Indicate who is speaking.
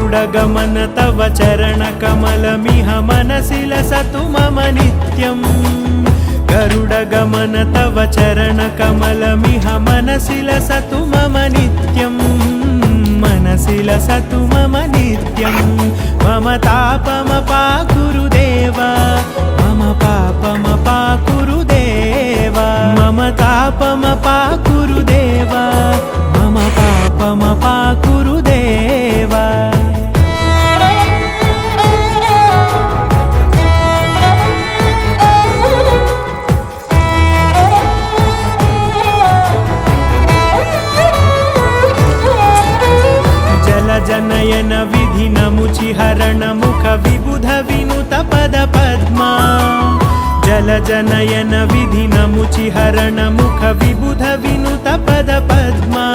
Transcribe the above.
Speaker 1: गरुडगमन तव चरणकमलमिह मनसि लसतु मम नित्यम् गरुडगमन तव चरणकमलमिह मनसि लसतु मम नित्यम् मनसि लसतु मम नित्यम् मम तापमपाकुरुदेव मम पापमपाकुरुदेव मम तापमपाकुरुदेव मम पापमपाकुरुदेव जनयन विधिनमुचिहरण मुख विबुध विनुत पद पद्मा जल जनयन विधिनमुचिहरण मुख विबुध विनुत पद पद्मा।